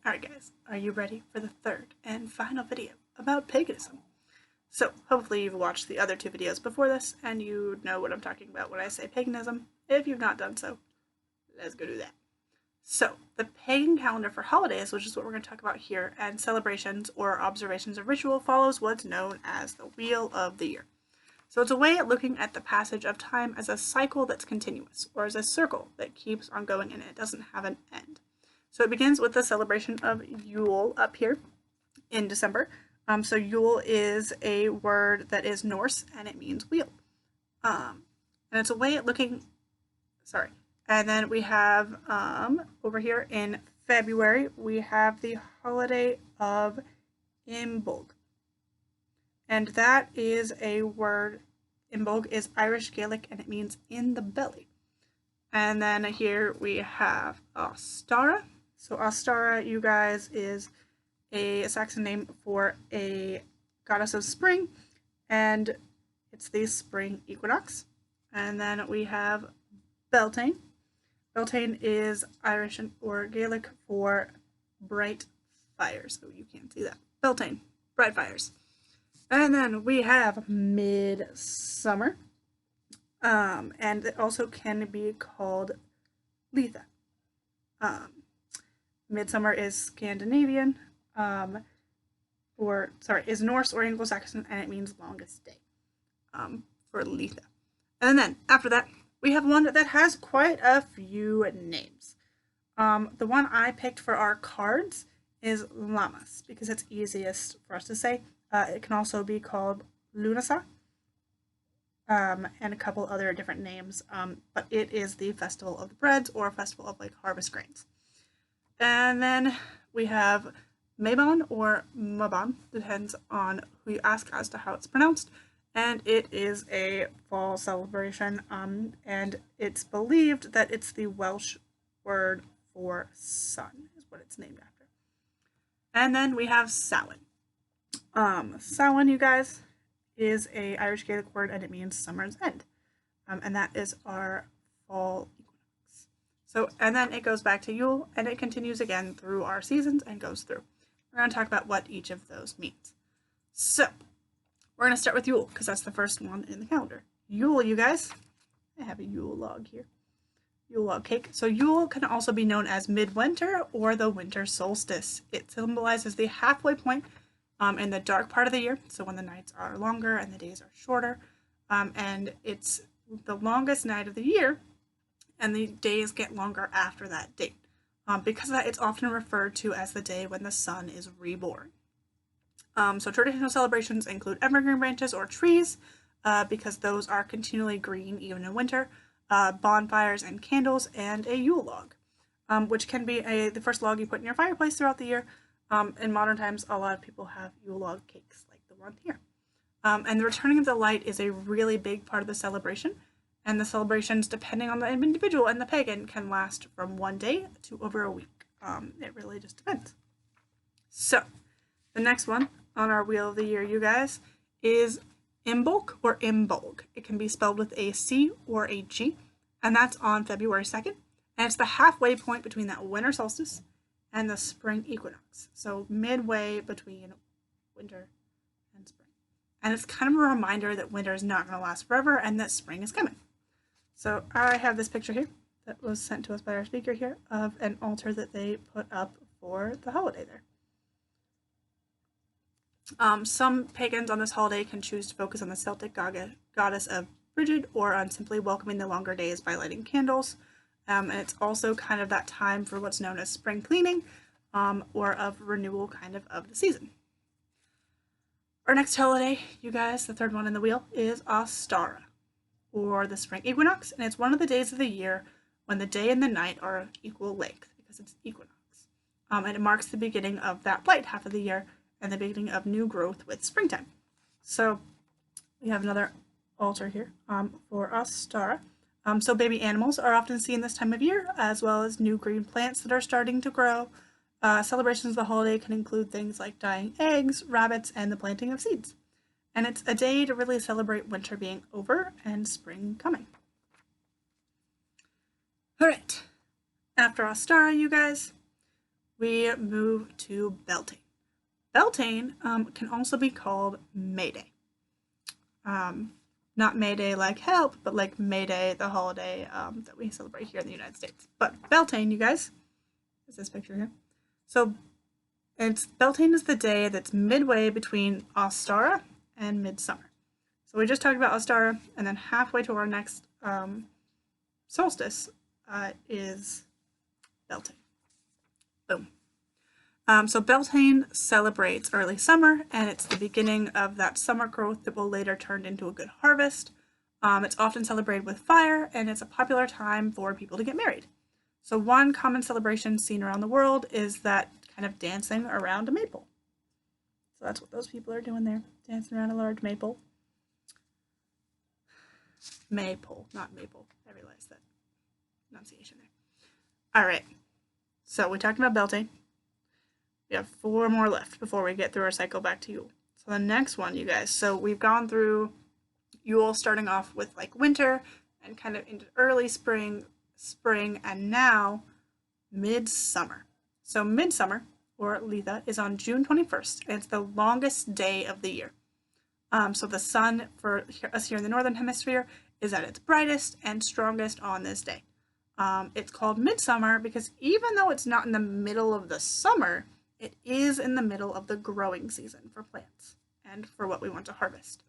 Alright guys, are you ready for the third and final video about paganism? So hopefully you've watched the other two videos before this and you know what I'm talking about when I say paganism. If you've not done so, let's go do that. So the pagan calendar for holidays, which is what we're going to talk about here, and celebrations or observations of ritual follows what's known as the Wheel of the Year. So it's a way at looking at the passage of time as a cycle that's continuous, or as a circle that keeps on going and it doesn't have an end. So it begins with the celebration of Yule up here in December. So Yule is a word that is Norse and it means wheel. And it's a way at looking, and then we have over here in February, we have the holiday of Imbolc. And that is a word, Imbolc is Irish Gaelic and it means in the belly. And then here we have Ostara. So Ostara, you guys, is a Saxon name for a goddess of spring, and it's the spring equinox. And then we have Beltane. Beltane is Irish or Gaelic for bright fires. So you can't see that. Beltane, bright fires. And then we have MidSummer. And it also can be called Litha. MidSummer is Scandinavian, is Norse or Anglo-Saxon, and it means longest day for Litha. And then after that, we have one that has quite a few names. The one I picked for our cards is Llamas, because it's easiest for us to say. It can also be called Lunasa, and a couple other different names, but it is the Festival of the Breads or Festival of harvest grains. And then we have Maibon or Maibon, depends on who you ask as to how it's pronounced, and it is a fall celebration, and it's believed that it's the Welsh word for sun, is what it's named after. And then we have Samhain. Samhain, you guys, is a Irish Gaelic word and it means summer's end, and that is our fall equinox. So, and then it goes back to Yule and it continues again through our seasons and goes through. We're going to talk about what each of those means. So we're going to start with Yule because that's the first one in the calendar. Yule, you guys, I have a Yule log here. Yule log cake. So Yule can also be known as midwinter or the winter solstice. It symbolizes the halfway point in the dark part of the year, so when the nights are longer and the days are shorter, and it's the longest night of the year, and the days get longer after that date. Because of that, it's often referred to as the day when the sun is reborn. So traditional celebrations include evergreen branches or trees, because those are continually green even in winter, bonfires and candles, and a Yule log, which can be the first log you put in your fireplace throughout the year. In modern times, a lot of people have Yule log cakes like the one here. And the returning of the light is a really big part of the celebration, and the celebrations, depending on the individual and the pagan, can last from 1 day to over a week. It really just depends. So, the next one on our Wheel of the Year, you guys, is Imbolc or Imbolg. It can be spelled with a C or a G, and that's on February 2nd. And it's the halfway point between that winter solstice and the spring equinox. So midway between winter and spring. And it's kind of a reminder that winter is not going to last forever and that spring is coming. So I have this picture here that was sent to us by our speaker here of an altar that they put up for the holiday there. Some pagans on this holiday can choose to focus on the Celtic goddess of Brigid or on simply welcoming the longer days by lighting candles. And it's also kind of that time for what's known as spring cleaning, or of renewal kind of the season. Our next holiday, you guys, the third one in the wheel, is Ostara, or the spring equinox, and it's one of the days of the year when the day and the night are equal length, because it's equinox. And it marks the beginning of that light half of the year and the beginning of new growth with springtime. So we have another altar here for Ostara. So baby animals are often seen this time of year, as well as new green plants that are starting to grow. Celebrations of the holiday can include things like dyeing eggs, rabbits, and the planting of seeds. And it's a day to really celebrate winter being over and spring coming. All right, after Ostara, you guys, we move to Beltane. Beltane can also be called May Day. Not May Day like help, but like May Day, the holiday that we celebrate here in the United States. But Beltane, you guys, is this picture here. So Beltane is the day that's midway between Ostara and MidSummer. So we just talked about Ostara, and then halfway to our next solstice is Beltane. Boom. So Beltane celebrates early summer, and it's the beginning of that summer growth that will later turn into a good harvest. It's often celebrated with fire, and it's a popular time for people to get married. So one common celebration seen around the world is that kind of dancing around a maple. So that's what those people are doing there, dancing around a large maple. Maypole, not maple. I realized that pronunciation there. All right, so we talked about Beltane. We have 4 more left before we get through our cycle back to Yule. So the next one, you guys, so we've gone through Yule starting off with like winter and kind of into early spring, and now MidSummer. So MidSummer, or Litha, is on June 21st, and it's the longest day of the year. So the sun, for us here in the Northern Hemisphere, is at its brightest and strongest on this day. It's called MidSummer because even though it's not in the middle of the summer, it is in the middle of the growing season for plants and for what we want to harvest.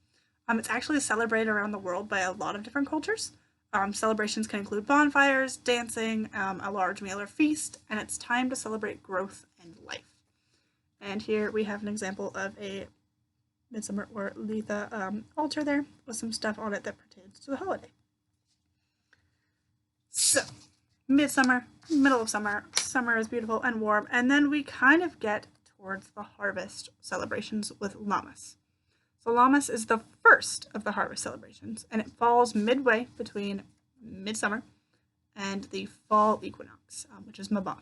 It's actually celebrated around the world by a lot of different cultures. Celebrations can include bonfires, dancing, a large meal or feast, and it's time to celebrate growth and life. And here we have an example of a MidSummer or Litha altar there with some stuff on it that pertains to the holiday. So, MidSummer, middle of summer, summer is beautiful and warm, and then we kind of get towards the harvest celebrations with Llamas. So Llamas is the first of the harvest celebrations, and it falls midway between MidSummer and the fall equinox, which is Maibon.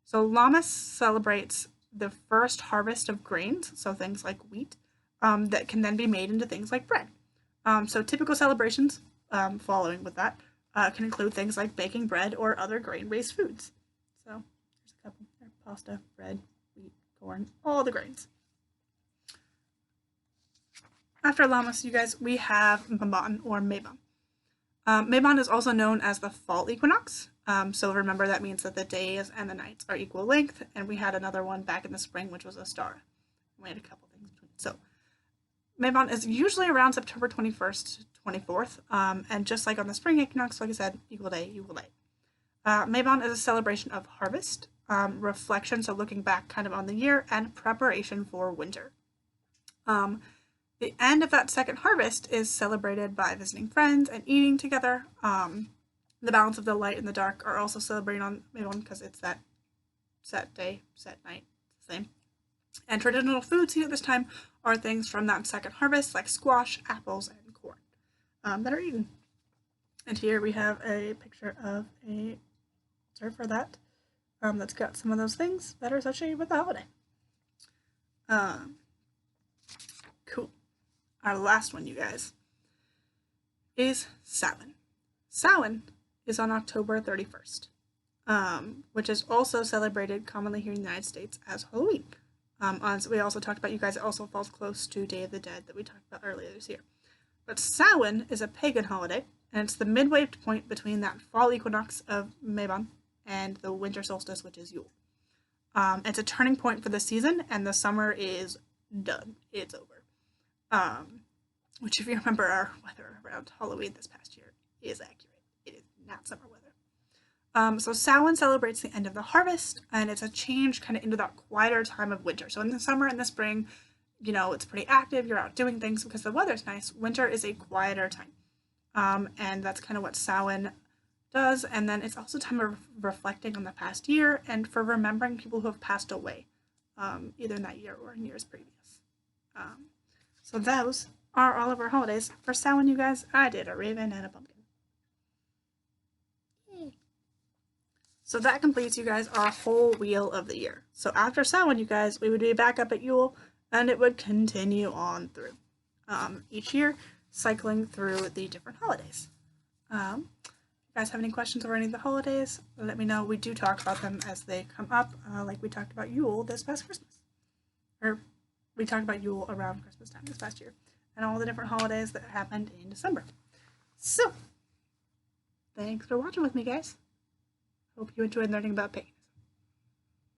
So Llamas celebrates the first harvest of grains, so things like wheat, that can then be made into things like bread. So typical celebrations following with that can include things like baking bread or other grain-based foods. So there's a couple there: pasta, bread, wheat, corn, all the grains. After Llamas, you guys, we have Maibon or Maibon. Maibon is also known as the fall equinox. So remember, that means that the days and the nights are equal length, and we had another one back in the spring, which was Ostara. We had a couple things between. So Maibon is usually around September 21st to 24th, and just like on the spring equinox, like I said, equal day, equal day. Maibon is a celebration of harvest, reflection, so looking back kind of on the year, and preparation for winter. The end of that second harvest is celebrated by visiting friends and eating together. The balance of the light and the dark are also celebrated on Maibon because it's that set day, set night, same. And traditional foods here at this time are things from that second harvest, like squash, apples, and corn, that are eaten. And here we have a picture of a altar for that, that's got some of those things that are associated with the holiday. Cool. Our last one, you guys, is Samhain. Samhain is on October 31st, which is also celebrated commonly here in the United States as Halloween. As we also talked about, you guys, it also falls close to Day of the Dead that we talked about earlier this year. But Samhain is a pagan holiday, and it's the midway point between that fall equinox of Maibon and the winter solstice, which is Yule. It's a turning point for the season, and the summer is done. It's over. Which, if you remember our weather around Halloween this past year, is accurate. It is not summer weather. So Samhain celebrates the end of the harvest, and it's a change kind of into that quieter time of winter. So in the summer and the spring, you know, it's pretty active. You're out doing things because the weather's nice. Winter is a quieter time. And that's kind of what Samhain does. And then it's also time of reflecting on the past year and for remembering people who have passed away, either in that year or in years previous. So those are all of our holidays. For Samhain, you guys, I did a raven and a pumpkin. Yay. So that completes, you guys, our whole wheel of the year. So after Samhain, you guys, we would be back up at Yule, and it would continue on through each year, cycling through the different holidays. If you guys have any questions over any of the holidays, let me know. We do talk about them as they come up, like we talked about Yule this past Christmas. Or we talked about Yule around Christmas time this past year, and all the different holidays that happened in December. So, thanks for watching with me, guys. Hope you enjoyed learning about paganism.